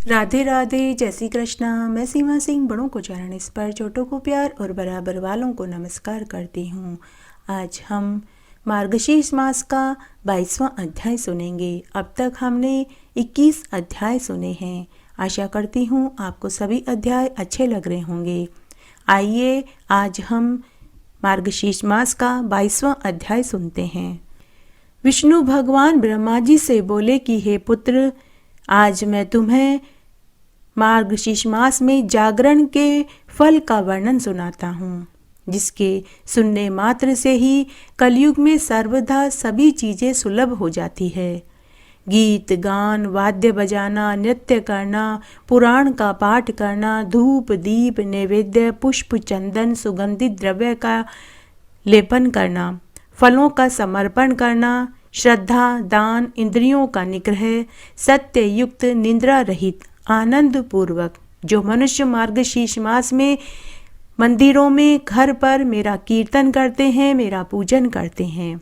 राधे राधे, जय श्री कृष्णा। मैं सीमा सिंह बड़ों को चरण इस पर, छोटों को प्यार और बराबर वालों को नमस्कार करती हूँ। आज हम मार्गशीर्ष मास का 22वां अध्याय सुनेंगे। अब तक हमने 21 अध्याय सुने हैं। आशा करती हूँ आपको सभी अध्याय अच्छे लग रहे होंगे। आइए आज हम मार्गशीर्ष मास का 22वां अध्याय सुनते हैं। विष्णु भगवान ब्रह्मा जी से बोले कि हे पुत्र, आज मैं तुम्हें मार्गशीर्ष मास में जागरण के फल का वर्णन सुनाता हूँ, जिसके सुनने मात्र से ही कलयुग में सर्वदा सभी चीज़ें सुलभ हो जाती है। गीत गान, वाद्य बजाना, नृत्य करना, पुराण का पाठ करना, धूप दीप नैवेद्य, पुष्प चंदन सुगंधित द्रव्य का लेपन करना, फलों का समर्पण करना, श्रद्धा दान, इंद्रियों का निग्रह, सत्य युक्त निद्रा रहित आनंद पूर्वक जो मनुष्य मार्गशीर्ष मास में मंदिरों में घर पर मेरा कीर्तन करते हैं, मेरा पूजन करते हैं,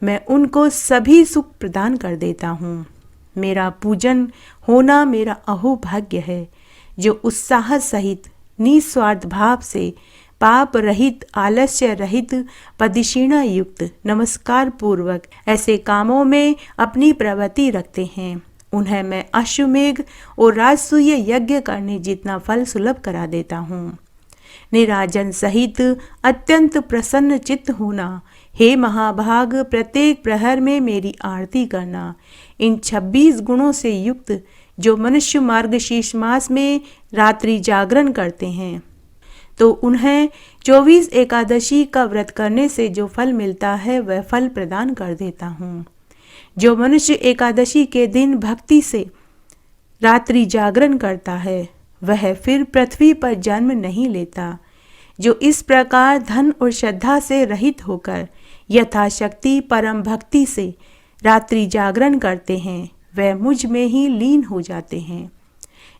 मैं उनको सभी सुख प्रदान कर देता हूँ। मेरा पूजन होना मेरा अहोभाग्य है। जो उत्साह सहित निस्वार्थ भाव से पाप रहित, आलस्य रहित, पदिशीणा युक्त, नमस्कार पूर्वक ऐसे कामों में अपनी प्रवृत्ति रखते हैं, उन्हें मैं अश्वमेघ और राजसूय यज्ञ करने जितना फल सुलभ करा देता हूँ। निराजन सहित अत्यंत प्रसन्न चित्त होना, हे महाभाग, प्रत्येक प्रहर में मेरी आरती करना। इन 26 गुणों से युक्त जो मनुष्य मार्गशीर्ष मास में रात्रि जागरण करते हैं, तो उन्हें 24 एकादशी का व्रत करने से जो फल मिलता है वह फल प्रदान कर देता हूँ। जो मनुष्य एकादशी के दिन भक्ति से रात्रि जागरण करता है वह फिर पृथ्वी पर जन्म नहीं लेता। जो इस प्रकार धन और श्रद्धा से रहित होकर यथाशक्ति परम भक्ति से रात्रि जागरण करते हैं वह मुझ में ही लीन हो जाते हैं।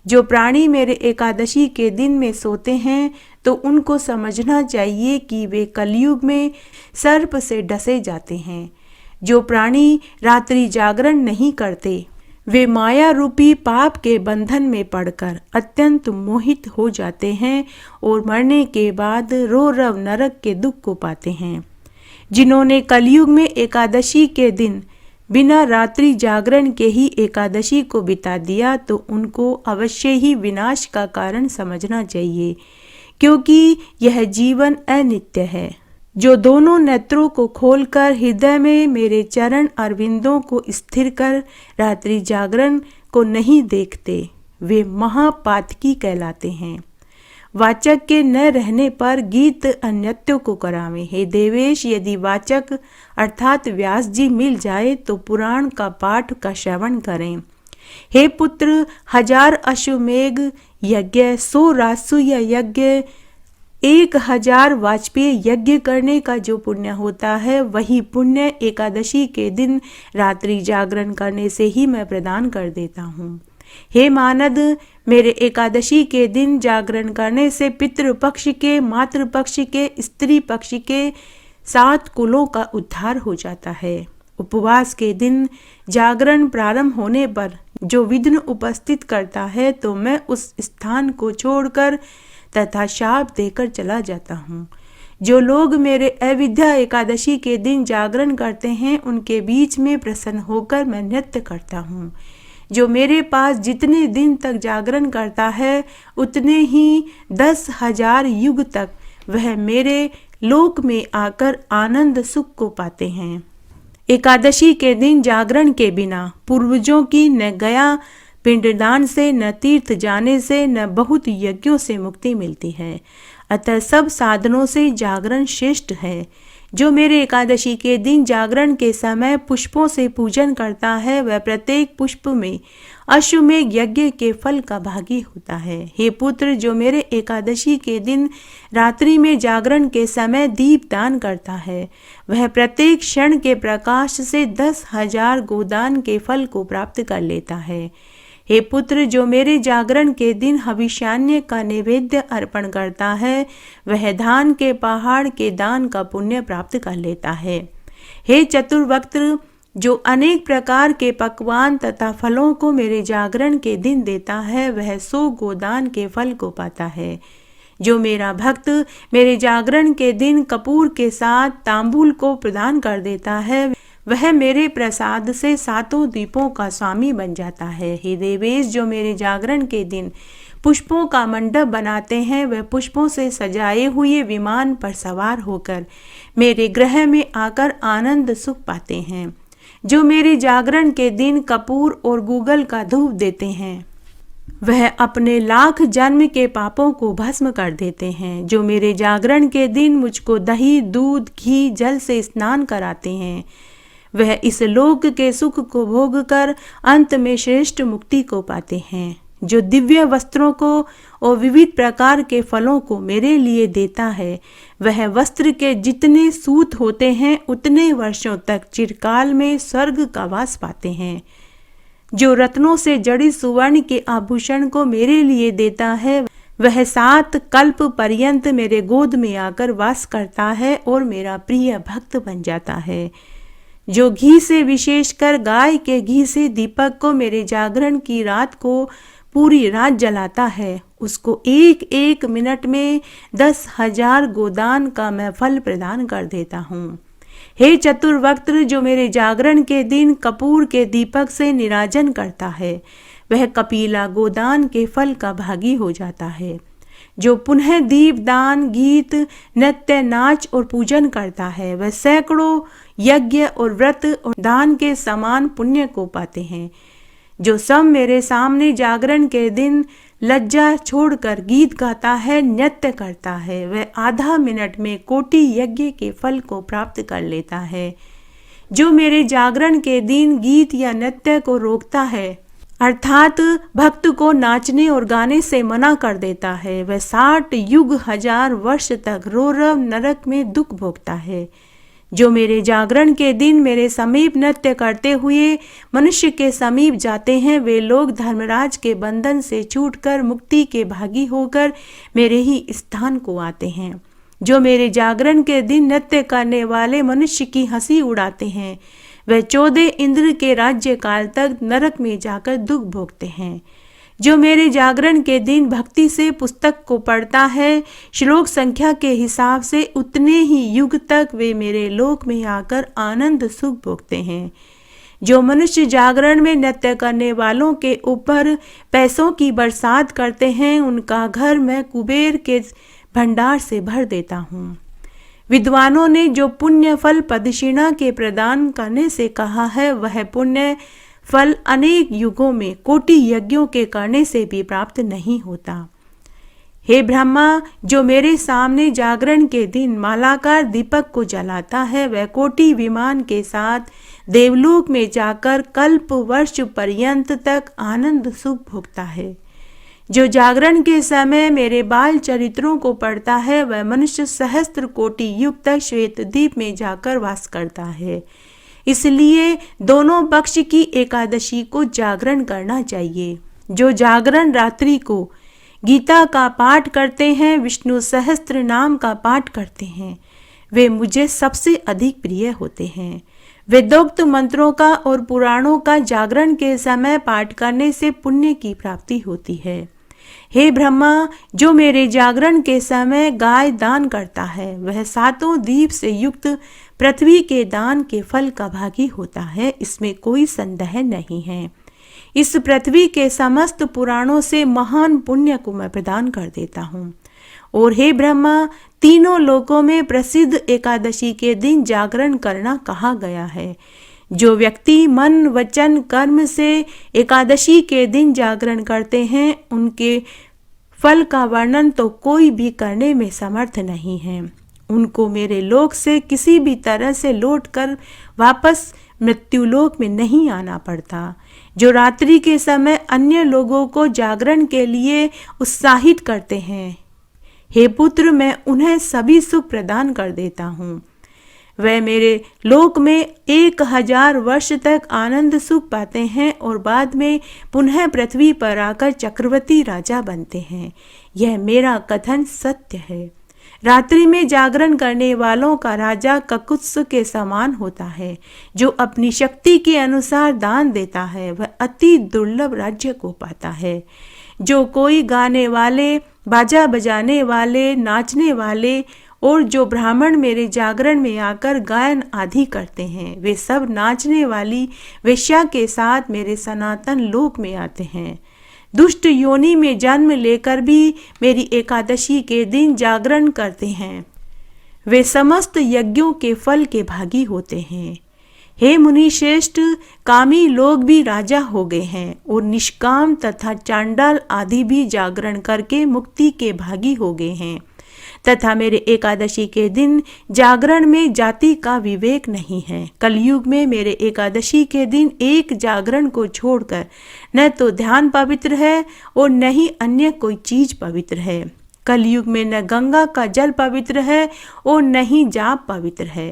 जो प्राणी मेरे एकादशी के दिन में सोते हैं तो उनको समझना चाहिए कि वे कलयुग में सर्प से डसे जाते हैं। जो प्राणी रात्रि जागरण नहीं करते वे माया रूपी पाप के बंधन में पड़कर अत्यंत मोहित हो जाते हैं और मरने के बाद रौरव नरक के दुख को पाते हैं। जिन्होंने कलयुग में एकादशी के दिन बिना रात्रि जागरण के ही एकादशी को बिता दिया तो उनको अवश्य ही विनाश का कारण समझना चाहिए, क्योंकि यह जीवन अनित्य है। जो दोनों नेत्रों को खोलकर हृदय में मेरे चरण अरविंदों को स्थिर कर रात्रि जागरण को नहीं देखते वे महापातकी कहलाते हैं। वाचक के न रहने पर गीत अन्यत्यों को करावें। हे देवेश, यदि वाचक अर्थात व्यास जी मिल जाए तो पुराण का पाठ का श्रवण करें। हे पुत्र, 1000 अश्वमेघ यज्ञ, 100 राजसूय यज्ञ, 1000 वाजपेय यज्ञ करने का जो पुण्य होता है वही पुण्य एकादशी के दिन रात्रि जागरण करने से ही मैं प्रदान कर देता हूँ। हे मानद, मेरे एकादशी के दिन जागरण करने से पितृपक्ष के, मातृपक्ष के, स्त्री पक्ष के 7 कुलों का उद्धार हो जाता है। उपवास के दिन जागरण प्रारंभ होने पर जो विघ्न उपस्थित करता है तो मैं उस स्थान को छोड़कर तथा शाप देकर चला जाता हूँ। जो लोग मेरे अविद्या एकादशी के दिन जागरण करते हैं उनके बीच में प्रसन्न होकर मैं नृत्य करता हूँ। जो मेरे पास जितने दिन तक जागरण करता है उतने ही 10,000 युग तक वह मेरे लोक में आकर आनंद सुख को पाते हैं। एकादशी के दिन जागरण के बिना पूर्वजों की न गया पिंडदान से, न तीर्थ जाने से, न बहुत यज्ञों से मुक्ति मिलती है। अतः सब साधनों से जागरण श्रेष्ठ है। जो मेरे एकादशी के दिन जागरण के समय पुष्पों से पूजन करता है वह प्रत्येक पुष्प में अश्वमेघ यज्ञ के फल का भागी होता है। हे पुत्र, जो मेरे एकादशी के दिन रात्रि में जागरण के समय दीप दान करता है वह प्रत्येक क्षण के प्रकाश से 10,000 गोदान के फल को प्राप्त कर लेता है। हे पुत्र, जो मेरे जागरण के दिन हविष्यान्य का नैवेद्य अर्पण करता है वह धान के पहाड़ के दान का पुण्य प्राप्त कर लेता है। हे चतुर्वक्त्र, जो अनेक प्रकार के पकवान तथा फलों को मेरे जागरण के दिन देता है, वह 100 गोदान के फल को पाता है। जो मेरा भक्त मेरे जागरण के दिन कपूर के साथ तांबूल को प्रदान कर देता है, वह मेरे प्रसाद से 7 द्वीपों का स्वामी बन जाता है। हे देवेश, जो मेरे जागरण के दिन पुष्पों का मंडप बनाते हैं, वह पुष्पों से सजाए हुए विमान पर सवार होकर मेरे गृह में आकर आनंद सुख पाते हैं। जो मेरे जागरण के दिन कपूर और गूगल का धूप देते हैं, वह अपने लाख जन्म के पापों को भस्म कर देते हैं। जो मेरे जागरण के दिन मुझको दही, दूध, घी, जल से स्नान कराते हैं, वह इस लोक के सुख को भोग कर अंत में श्रेष्ठ मुक्ति को पाते हैं। जो दिव्य वस्त्रों को और विविध प्रकार के फलों को मेरे लिए देता है, वह वस्त्र के जितने सूत होते हैं उतने वर्षों तक चिरकाल में स्वर्ग का वास पाते हैं। जो रत्नों से जड़ी सुवर्ण के आभूषण को मेरे लिए देता है, वह 7 कल्प पर्यंत मेरे गोद में आकर वास करता है और मेरा प्रिय भक्त बन जाता है। जो घी से, विशेषकर गाय के घी से दीपक को मेरे जागरण की रात को पूरी रात जलाता है, उसको 1-1 मिनट में 10,000 गोदान का मैं फल प्रदान कर देता हूँ। हे चतुर्वक्त, जो मेरे जागरण के दिन कपूर के दीपक से निराजन करता है, वह कपिला गोदान के फल का भागी हो जाता है। जो पुनः दीप दान, गीत, नृत्य, नाच और पूजन करता है, वह सैकड़ों यज्ञ और व्रत और दान के समान पुण्य को पाते हैं। जो सब मेरे सामने जागरण के दिन लज्जा छोड़कर गीत गाता है, नृत्य करता है, वह आधा मिनट में कोटि यज्ञ के फल को प्राप्त कर लेता है। जो मेरे जागरण के दिन गीत या नृत्य को रोकता है, अर्थात भक्त को नाचने और गाने से मना कर देता है, वह 60 युग 1000 वर्ष तक रोरव नरक में दुख भोगता है। जो मेरे जागरण के दिन मेरे समीप नृत्य करते हुए मनुष्य के समीप जाते हैं, वे लोग धर्मराज के बंधन से छूटकर मुक्ति के भागी होकर मेरे ही स्थान को आते हैं। जो मेरे जागरण के दिन नृत्य करने वाले मनुष्य की हंसी उड़ाते हैं, वह 14 इंद्र के राज्य काल तक नरक में जाकर दुख भोगते हैं। जो मेरे जागरण के दिन भक्ति से पुस्तक को पढ़ता है, श्लोक संख्या के हिसाब से उतने ही युग तक वे मेरे लोक में आकर आनंद सुख भोगते हैं। जो मनुष्य जागरण में नृत्य करने वालों के ऊपर पैसों की बरसात करते हैं, उनका घर मैं कुबेर के भंडार से भर देता हूँ। विद्वानों ने जो पुण्य फल पदक्षिणा के प्रदान करने से कहा है, वह पुण्य फल अनेक युगों में कोटि यज्ञों के करने से भी प्राप्त नहीं होता। हे ब्रह्मा, जो मेरे सामने जागरण के दिन मालाकार दीपक को जलाता है, वह कोटि विमान के साथ देवलोक में जाकर कल्प वर्ष पर्यंत तक आनंद सुख भोगता है। जो जागरण के समय मेरे बाल चरित्रों को पढ़ता है, वह मनुष्य सहस्त्र कोटि युग तक श्वेत द्वीप में जाकर वास करता है। इसलिए दोनों पक्ष की एकादशी को जागरण करना चाहिए। जो जागरण रात्रि को गीता का पाठ करते हैं, विष्णु सहस्त्र नाम का पाठ करते हैं, वे मुझे सबसे अधिक प्रिय होते हैं। वेदोक्त मंत्रों का और पुराणों का जागरण के समय पाठ करने से पुण्य की प्राप्ति होती है। हे ब्रह्मा, जो मेरे जागरण के समय गाय दान करता है, वह 7 द्वीप से युक्त पृथ्वी के दान के फल का भागी होता है, इसमें कोई संदेह नहीं है। इस पृथ्वी के समस्त पुराणों से महान पुण्य को मैं प्रदान कर देता हूँ। और हे ब्रह्मा, तीनों लोकों में प्रसिद्ध एकादशी के दिन जागरण करना कहा गया है। जो व्यक्ति मन, वचन, कर्म से एकादशी के दिन जागरण करते हैं, उनके फल का वर्णन तो कोई भी करने में समर्थ नहीं है। उनको मेरे लोक से किसी भी तरह से लौटकर वापस मृत्युलोक में नहीं आना पड़ता। जो रात्रि के समय अन्य लोगों को जागरण के लिए उत्साहित करते हैं, हे पुत्र, मैं उन्हें सभी सुख प्रदान कर देता हूँ। वह मेरे लोक में 1000 वर्ष तक आनंद सुख पाते हैं और बाद में पुनः पृथ्वी पर आकर चक्रवर्ती राजा बनते हैं। यह मेरा कथन सत्य है। रात्रि में जागरण करने वालों का राजा ककुत्स के समान होता है। जो अपनी शक्ति के अनुसार दान देता है वह अति दुर्लभ राज्य को पाता है। जो कोई गाने वाले, बाजा बजाने वाले, नाचने वाले और जो ब्राह्मण मेरे जागरण में आकर गायन आदि करते हैं, वे सब नाचने वाली वेश्या के साथ मेरे सनातन लोक में आते हैं। दुष्ट योनि में जन्म लेकर भी मेरी एकादशी के दिन जागरण करते हैं, वे समस्त यज्ञों के फल के भागी होते हैं। हे मुनि श्रेष्ठ, कामी लोग भी राजा हो गए हैं और निष्काम तथा चांडाल आदि भी जागरण करके मुक्ति के भागी हो गए हैं। तथा मेरे एकादशी के दिन जागरण में जाति का विवेक नहीं है। कलयुग में मेरे एकादशी के दिन एक जागरण को छोड़कर न तो ध्यान पवित्र है और न ही अन्य कोई चीज पवित्र है। कलयुग में न गंगा का जल पवित्र है और न ही जाप पवित्र है।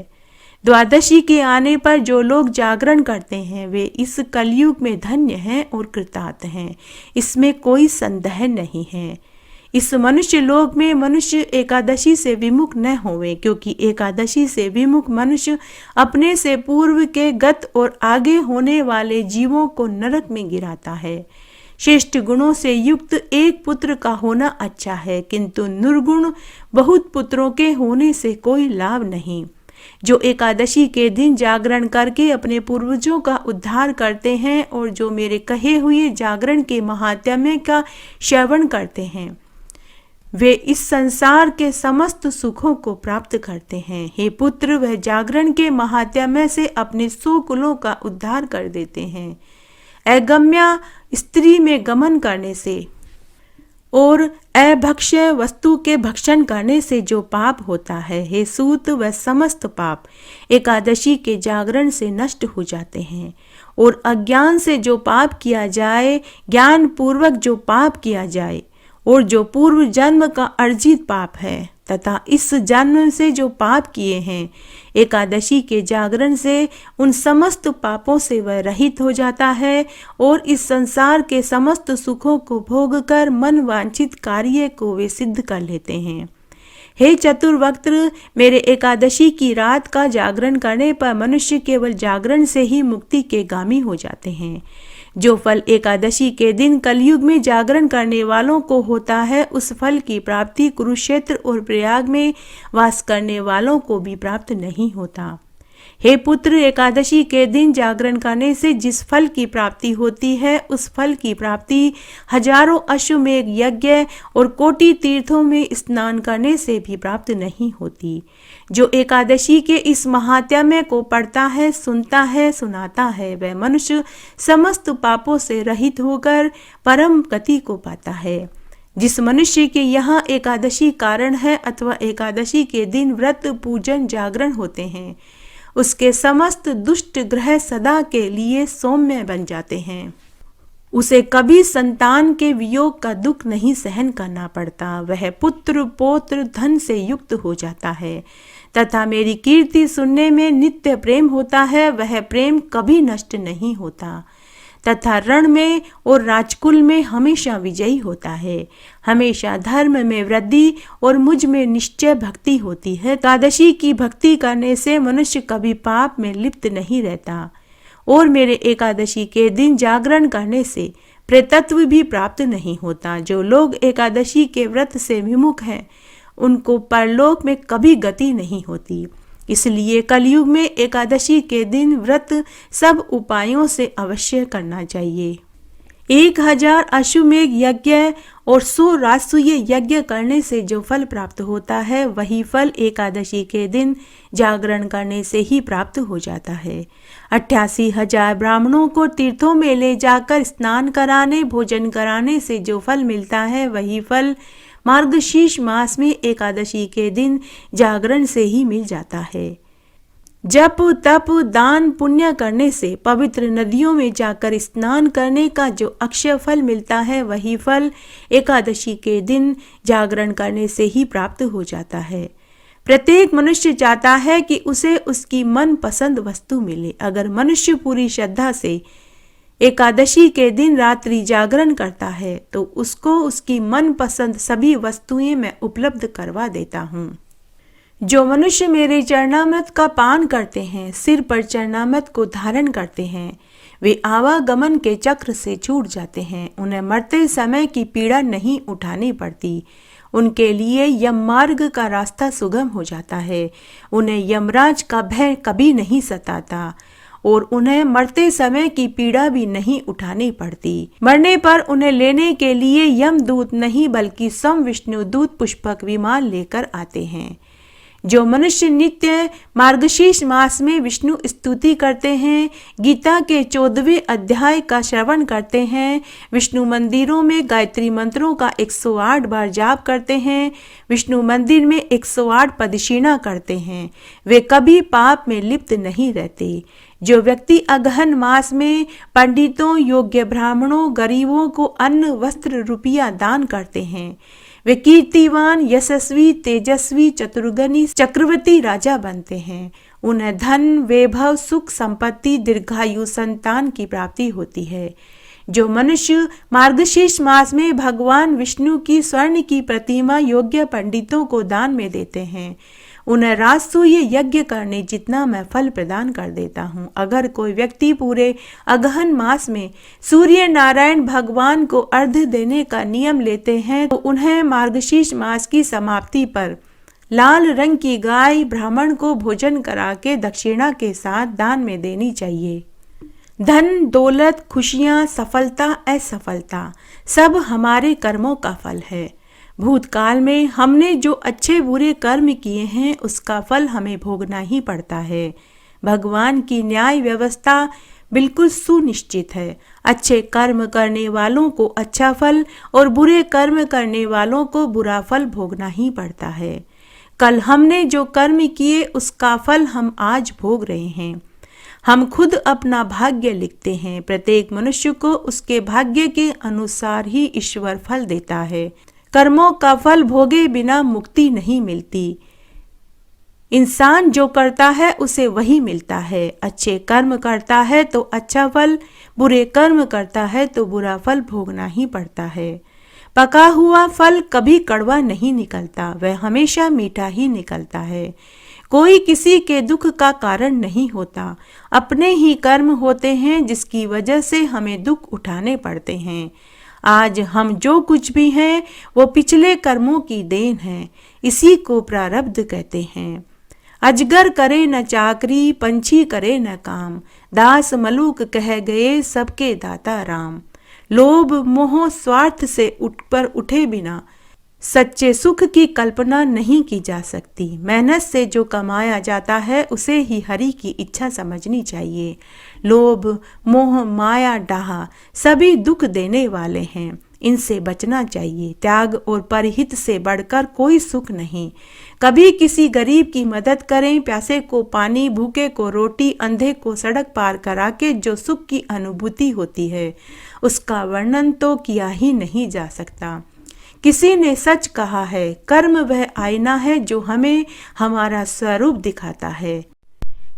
द्वादशी के आने पर जो लोग जागरण करते हैं वे इस कलयुग में धन्य हैं और कृतार्थ हैं, इसमें कोई संदेह नहीं है। इस मनुष्य लोक में मनुष्य एकादशी से विमुख न होवे, क्योंकि एकादशी से विमुख मनुष्य अपने से पूर्व के गत और आगे होने वाले जीवों को नरक में गिराता है। श्रेष्ठ गुणों से युक्त एक पुत्र का होना अच्छा है, किंतु निर्गुण बहुत पुत्रों के होने से कोई लाभ नहीं। जो एकादशी के दिन जागरण करके अपने पूर्वजों का उद्धार करते हैं और जो मेरे कहे हुए जागरण के महात्म्य का श्रवण करते हैं, वे इस संसार के समस्त सुखों को प्राप्त करते हैं। हे पुत्र, वह जागरण के महात्म्य से अपने 100 कुलों का उद्धार कर देते हैं। अगम्या स्त्री में गमन करने से और अभक्ष्य वस्तु के भक्षण करने से जो पाप होता है, हे सूत, वह समस्त पाप एकादशी के जागरण से नष्ट हो जाते हैं। और अज्ञान से जो पाप किया जाए, ज्ञान पूर्वक जो पाप किया जाए और जो पूर्व जन्म का अर्जित पाप है तथा इस जन्म से जो पाप किए हैं, एकादशी के जागरण से उन समस्त पापों से वह रहित हो जाता है और इस संसार के समस्त सुखों को भोगकर मन वांछित कार्य को वे सिद्ध कर लेते हैं। हे चतुर्वक्त्र, मेरे एकादशी की रात का जागरण करने पर मनुष्य केवल जागरण से ही मुक्ति के गामी हो जाते हैं। जो फल एकादशी के दिन कलयुग में जागरण करने वालों को होता है, उस फल की प्राप्ति कुरुक्षेत्र और प्रयाग में वास करने वालों को भी प्राप्त नहीं होता। हे पुत्र, एकादशी के दिन जागरण करने से जिस फल की प्राप्ति होती है, उस फल की प्राप्ति हजारों अश्वमेघ यज्ञ और कोटि तीर्थों में स्नान करने से भी प्राप्त नहीं होती। जो एकादशी के इस महात्म्य को पढ़ता है, सुनता है, सुनाता है, वह मनुष्य समस्त पापों से रहित होकर परम गति को पाता है। जिस मनुष्य के यहाँ एकादशी कारण है अथवा एकादशी के दिन व्रत, पूजन, जागरण होते हैं, उसके समस्त दुष्ट ग्रह सदा के लिए सौम्य बन जाते हैं। उसे कभी संतान के वियोग का दुख नहीं सहन करना पड़ता। वह पुत्र, पौत्र, धन से युक्त हो जाता है तथा मेरी कीर्ति सुनने में नित्य प्रेम होता है। वह प्रेम कभी नष्ट नहीं होता तथा रण में और राजकुल में हमेशा विजयी होता है। हमेशा धर्म में वृद्धि और मुझ में निश्चय भक्ति होती है। एकादशी की भक्ति करने से मनुष्य कभी पाप में लिप्त नहीं रहता और मेरे एकादशी के दिन जागरण करने से प्रेतत्व भी प्राप्त नहीं होता। जो लोग एकादशी के व्रत से विमुख हैं, उनको परलोक में कभी गति नहीं होती। इसलिए कलयुग में एकादशी के दिन व्रत सब उपायों से अवश्य करना चाहिए। 1000 अश्वमेघ यज्ञ और 100 राजसूय यज्ञ करने से जो फल प्राप्त होता है, वही फल एकादशी के दिन जागरण करने से ही प्राप्त हो जाता है। 88,000 ब्राह्मणों को तीर्थों में ले जाकर स्नान कराने, भोजन कराने से जो फल मिलता है, वही फल मार्गशीर्ष मास में एकादशी के दिन जागरण से ही मिल जाता है। जप, तप, दान, पुण्य करने से, पवित्र नदियों में जाकर स्नान करने का जो अक्षय फल मिलता है, वही फल एकादशी के दिन जागरण करने से ही प्राप्त हो जाता है। प्रत्येक मनुष्य चाहता है कि उसे उसकी मन पसंद वस्तु मिले। अगर मनुष्य पूरी श्रद्धा से एकादशी के दिन रात्रि जागरण करता है तो उसको उसकी मनपसंद सभी वस्तुएं मैं उपलब्ध करवा देता हूँ। जो मनुष्य मेरे चरणामृत का पान करते हैं, सिर पर चरणामृत को धारण करते हैं, वे आवागमन के चक्र से छूट जाते हैं। उन्हें मरते समय की पीड़ा नहीं उठानी पड़ती। उनके लिए यम मार्ग का रास्ता सुगम हो जाता है। उन्हें यमराज का भय कभी नहीं सताता और उन्हें मरते समय की पीड़ा भी नहीं उठानी पड़ती। मरने पर उन्हें लेने के लिए यमदूत नहीं बल्कि स्वयं विष्णु दूत पुष्पक विमान लेकर आते हैं। जो मनुष्य नित्य मार्गशीर्ष मास में विष्णु स्तुति करते हैं, गीता के 14वें अध्याय का श्रवण करते हैं, विष्णु मंदिरों में गायत्री मंत्रों का 108 बार जाप करते हैं, विष्णु मंदिर में 108 प्रदक्षिणा करते हैं, वे कभी पाप में लिप्त नहीं रहते। जो व्यक्ति अगहन मास में पंडितों, योग्य ब्राह्मणों, गरीबों को अन्न, वस्त्र, रुपया दान करते हैं, वे कीर्तिवान, यशस्वी, तेजस्वी, चतुर्गनी, चक्रवर्ती राजा बनते हैं। उन्हें धन, वैभव, सुख, संपत्ति, दीर्घायु, संतान की प्राप्ति होती है। जो मनुष्य मार्गशीर्ष मास में भगवान विष्णु की स्वर्ण की प्रतिमा योग्य पंडितों को दान में देते हैं, उन्हें राजसूय यज्ञ करने जितना मैं फल प्रदान कर देता हूँ। अगर कोई व्यक्ति पूरे अगहन मास में सूर्य नारायण भगवान को अर्घ्य देने का नियम लेते हैं तो उन्हें मार्गशीर्ष मास की समाप्ति पर लाल रंग की गाय ब्राह्मण को भोजन करा के दक्षिणा के साथ दान में देनी चाहिए। धन, दौलत, खुशियाँ, सफलता, असफलता सब हमारे कर्मों का फल है। भूतकाल में हमने जो अच्छे बुरे कर्म किए हैं उसका फल हमें भोगना ही पड़ता है। भगवान की न्याय व्यवस्था बिल्कुल सुनिश्चित है। अच्छे कर्म करने वालों को अच्छा फल और बुरे कर्म करने वालों को बुरा फल भोगना ही पड़ता है। कल हमने जो कर्म किए उसका फल हम आज भोग रहे हैं। हम खुद अपना भाग्य लिखते हैं। प्रत्येक मनुष्य को उसके भाग्य के अनुसार ही ईश्वर फल देता है। कर्मों का फल भोगे बिना मुक्ति नहीं मिलती। इंसान जो करता है उसे वही मिलता है। अच्छे कर्म करता है तो अच्छा फल, बुरे कर्म करता है तो बुरा फल भोगना ही पड़ता है। पका हुआ फल कभी कड़वा नहीं निकलता, वह हमेशा मीठा ही निकलता है। कोई किसी के दुख का कारण नहीं होता, अपने ही कर्म होते हैं जिसकी वजह से हमें दुख उठाने पड़ते हैं। आज हम जो कुछ भी हैं वो पिछले कर्मों की देन है। इसी को प्रारब्ध कहते हैं। अजगर करे न चाकरी, पंछी करे न काम, दास मलूक कह गए सबके दाता राम। लोभ मोह स्वार्थ से उठे बिना सच्चे सुख की कल्पना नहीं की जा सकती। मेहनत से जो कमाया जाता है उसे ही हरि की इच्छा समझनी चाहिए। लोभ, मोह, माया, डाह सभी दुख देने वाले हैं, इनसे बचना चाहिए। त्याग और परहित से बढ़कर कोई सुख नहीं। कभी किसी गरीब की मदद करें, प्यासे को पानी, भूखे को रोटी, अंधे को सड़क पार करा के जो सुख की अनुभूति होती है उसका वर्णन तो किया ही नहीं जा सकता। किसी ने सच कहा है, कर्म वह आईना है जो हमें हमारा स्वरूप दिखाता है।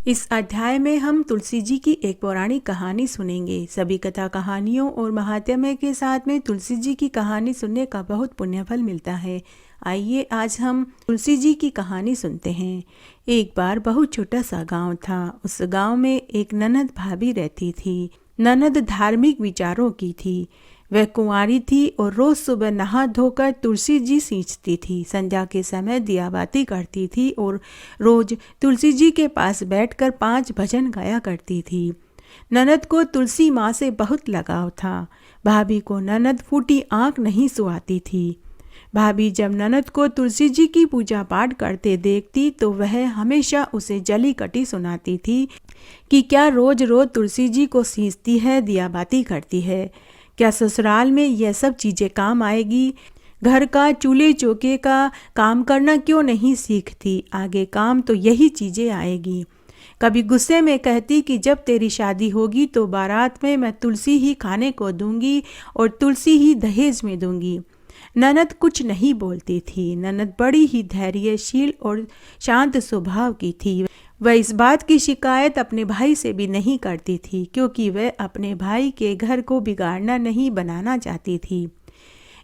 इस अध्याय में हम तुलसी जी की एक पौराणिक कहानी सुनेंगे। सभी कथा कहानियों और महात्म्य के साथ में तुलसी जी की कहानी सुनने का बहुत पुण्यफल मिलता है। आइए आज हम तुलसी जी की कहानी सुनते हैं। एक बार बहुत छोटा सा गांव था। उस गांव में एक ननद भाभी रहती थी। ननद धार्मिक विचारों की थी। वह कुंवारी थी और रोज सुबह नहा धोकर तुलसी जी सींचती थी। संध्या के समय दियाबाती करती थी और रोज तुलसी जी के पास बैठकर 5 भजन गाया करती थी। ननद को तुलसी माँ से बहुत लगाव था। भाभी को ननद फूटी आंख नहीं सुहाती थी। भाभी जब ननद को तुलसी जी की पूजा पाठ करते देखती तो वह हमेशा उसे जली कटी सुनाती थी कि क्या रोज रोज तुलसी जी को सींचती है, दियाबाती करती है, क्या ससुराल में यह सब चीज़ें काम आएगी? घर का चूल्हे चौके का काम करना क्यों नहीं सीखती? आगे काम तो यही चीज़ें आएगी। कभी गुस्से में कहती कि जब तेरी शादी होगी तो बारात में मैं तुलसी ही खाने को दूंगी और तुलसी ही दहेज में दूंगी। ननद कुछ नहीं बोलती थी। ननद बड़ी ही धैर्यशील और शांत स्वभाव की थी। वह इस बात की शिकायत अपने भाई से भी नहीं करती थी, क्योंकि वह अपने भाई के घर को बिगाड़ना नहीं बनाना चाहती थी।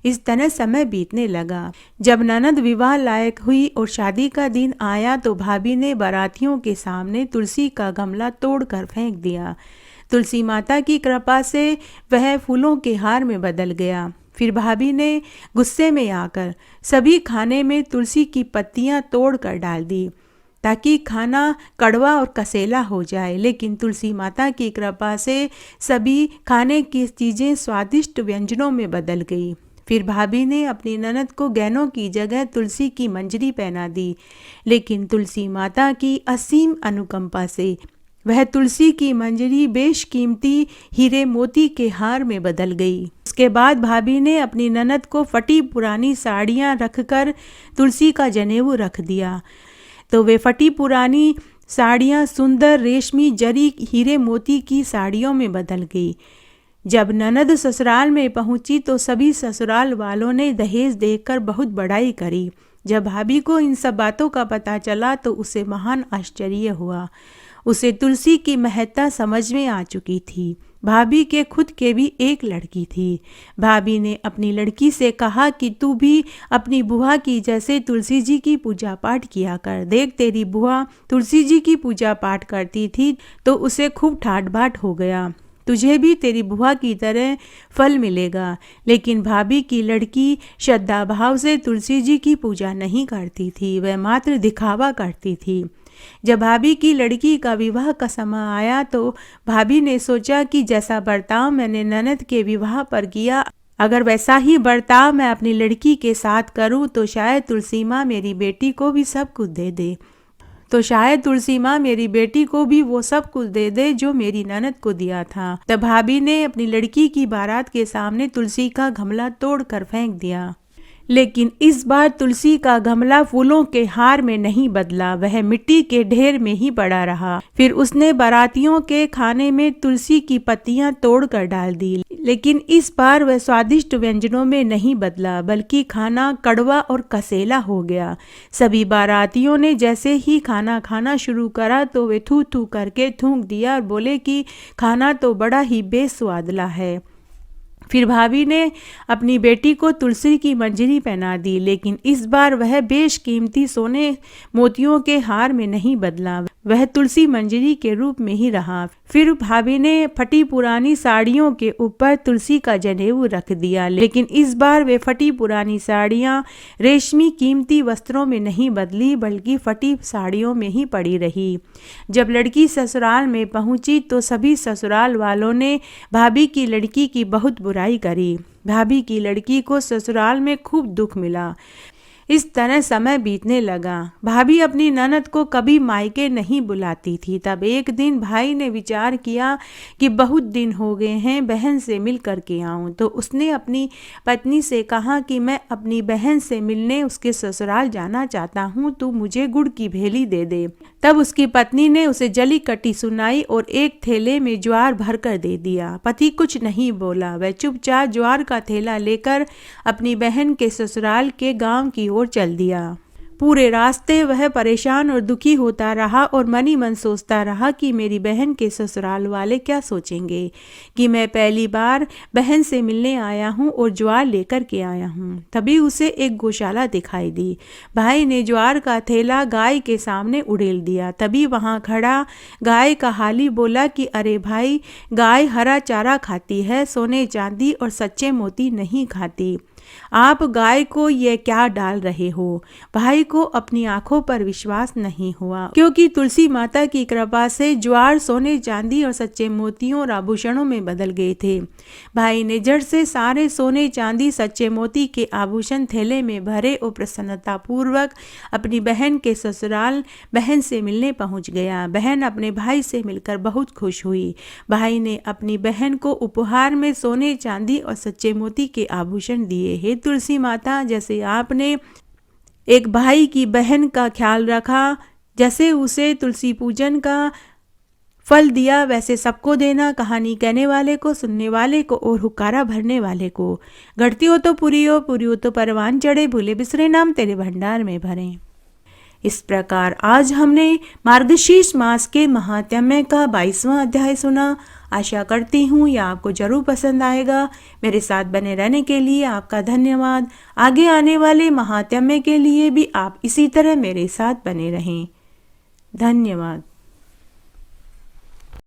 इस तरह समय बीतने लगा। जब ननद विवाह लायक हुई और शादी का दिन आया तो भाभी ने बारातियों के सामने तुलसी का गमला तोड़कर फेंक दिया। तुलसी माता की कृपा से वह फूलों के हार में बदल गया। फिर भाभी ने गुस्से में आकर सभी खाने में तुलसी की पत्तियां तोड़कर डाल दी, ताकि खाना कड़वा और कसेला हो जाए। लेकिन तुलसी माता की कृपा से सभी खाने की चीज़ें स्वादिष्ट व्यंजनों में बदल गई। फिर भाभी ने अपनी ननद को गहनों की जगह तुलसी की मंजरी पहना दी, लेकिन तुलसी माता की असीम अनुकंपा से वह तुलसी की मंजरी बेशकीमती हीरे मोती के हार में बदल गई। उसके बाद भाभी ने अपनी ननद को फटी पुरानी साड़ियाँ रखकर तुलसी का जनेऊ रख दिया, तो वे फटी पुरानी साड़ियाँ सुंदर रेशमी जरी हीरे मोती की साड़ियों में बदल गई। जब ननद ससुराल में पहुंची तो सभी ससुराल वालों ने दहेज देखकर बहुत बड़ाई करी। जब भाभी को इन सब बातों का पता चला तो उसे महान आश्चर्य हुआ। उसे तुलसी की महत्ता समझ में आ चुकी थी। भाभी के खुद के भी एक लड़की थी। भाभी ने अपनी लड़की से कहा कि तू भी अपनी बुआ की जैसे तुलसी जी की पूजा पाठ किया कर। देख, तेरी बुआ तुलसी जी की पूजा पाठ करती थी तो उसे खूब ठाट बाट हो गया। तुझे भी तेरी बुआ की तरह फल मिलेगा। लेकिन भाभी की लड़की श्रद्धा भाव से तुलसी जी की पूजा नहीं करती थी, वह मात्र दिखावा करती थी। जब भाभी की लड़की का विवाह का समय आया तो भाभी ने सोचा कि जैसा बर्ताव मैंने ननद के विवाह पर किया, अगर वैसा ही बर्ताव मैं अपनी लड़की के साथ करूं तो शायद तुलसी माँ मेरी बेटी को भी सब कुछ दे दे जो मेरी ननद को दिया था। तब भाभी ने अपनी लड़की की बारात के सामने तुलसी का गमला तोड़कर फेंक दिया। लेकिन इस बार तुलसी का गमला फूलों के हार में नहीं बदला, वह मिट्टी के ढेर में ही पड़ा रहा। फिर उसने बारातियों के खाने में तुलसी की पत्तियां तोड़कर डाल दी, लेकिन इस बार वह स्वादिष्ट व्यंजनों में नहीं बदला, बल्कि खाना कड़वा और कसेला हो गया। सभी बारातियों ने जैसे ही खाना खाना शुरू करा तो वे थू थू करके थूक दिया और बोले कि खाना तो बड़ा ही बेस्वादला है। फिर भाभी ने अपनी बेटी को तुलसी की मंजरी पहना दी, लेकिन इस बार वह बेशकीमती सोने मोतियों के हार में नहीं बदला, वह तुलसी मंजरी के रूप में ही रहा। फिर भाभी ने फटी पुरानी साड़ियों के ऊपर तुलसी का जनेऊ रख दिया, लेकिन इस बार वे फटी पुरानी साड़ियाँ रेशमी कीमती वस्त्रों में नहीं बदली, बल्कि फटी साड़ियों में ही पड़ी रही। जब लड़की ससुराल में पहुंची तो सभी ससुराल वालों ने भाभी की लड़की की बहुत बुराई करी। भाभी की लड़की को ससुराल में खूब दुख मिला। इस तरह समय बीतने लगा। भाभी अपनी ननद को कभी मायके नहीं बुलाती थी। तब एक दिन भाई ने विचार किया कि बहुत दिन हो गए हैं, बहन से मिल करके आऊं। तो उसने अपनी पत्नी से कहा कि मैं अपनी बहन से मिलने उसके ससुराल जाना चाहता हूं, तू मुझे गुड़ की भेली दे दे। तब उसकी पत्नी ने उसे जली कटी सुनाई और एक थैले में ज्वार भर कर दे दिया। पति कुछ नहीं बोला, वह चुपचाप ज्वार का थैला लेकर अपनी बहन के ससुराल के गांव की ओर चल दिया। पूरे रास्ते वह परेशान और दुखी होता रहा और मन ही मन सोचता रहा कि मेरी बहन के ससुराल वाले क्या सोचेंगे कि मैं पहली बार बहन से मिलने आया हूँ और ज्वार लेकर के आया हूँ। तभी उसे एक गौशाला दिखाई दी। भाई ने ज्वार का थैला गाय के सामने उड़ेल दिया। तभी वहाँ खड़ा गाय का हाली बोला कि अरे भाई, गाय हरा चारा खाती है, सोने चांदी और सच्चे मोती नहीं खाती। आप गाय को ये क्या डाल रहे हो? भाई को अपनी आंखों पर विश्वास नहीं हुआ, क्योंकि तुलसी माता की कृपा से ज्वार सोने चांदी और सच्चे मोतियों और आभूषणों में बदल गए थे। भाई ने जड़ से सारे सोने चांदी सच्चे मोती के आभूषण थैले में भरे और प्रसन्नता पूर्वक अपनी बहन के ससुराल बहन से मिलने पहुंच गया। बहन अपने भाई से मिलकर बहुत खुश हुई। भाई ने अपनी बहन को उपहार में सोने चांदी और सच्चे मोती के आभूषण दिए। हे तुलसी माता, जैसे आपने एक भाई की बहन का ख्याल रखा, जैसे उसे तुलसी पूजन का फल दिया, वैसे सबको देना। कहानी कहने वाले को, सुनने वाले को और हुक्कारा भरने वाले को। घटती हो तो पूरी हो तो परवान चढ़े, भूले बिसरे नाम तेरे भंडार में भरे। इस प्रकार आज हमने मार्गशीर्ष मास के महात्म्य का 22वां अध्याय सुना। आशा करती हूँ यह आपको जरूर पसंद आएगा। मेरे साथ बने रहने के लिए आपका धन्यवाद। आगे आने वाले महात्म्य के लिए भी आप इसी तरह मेरे साथ बने रहें। धन्यवाद।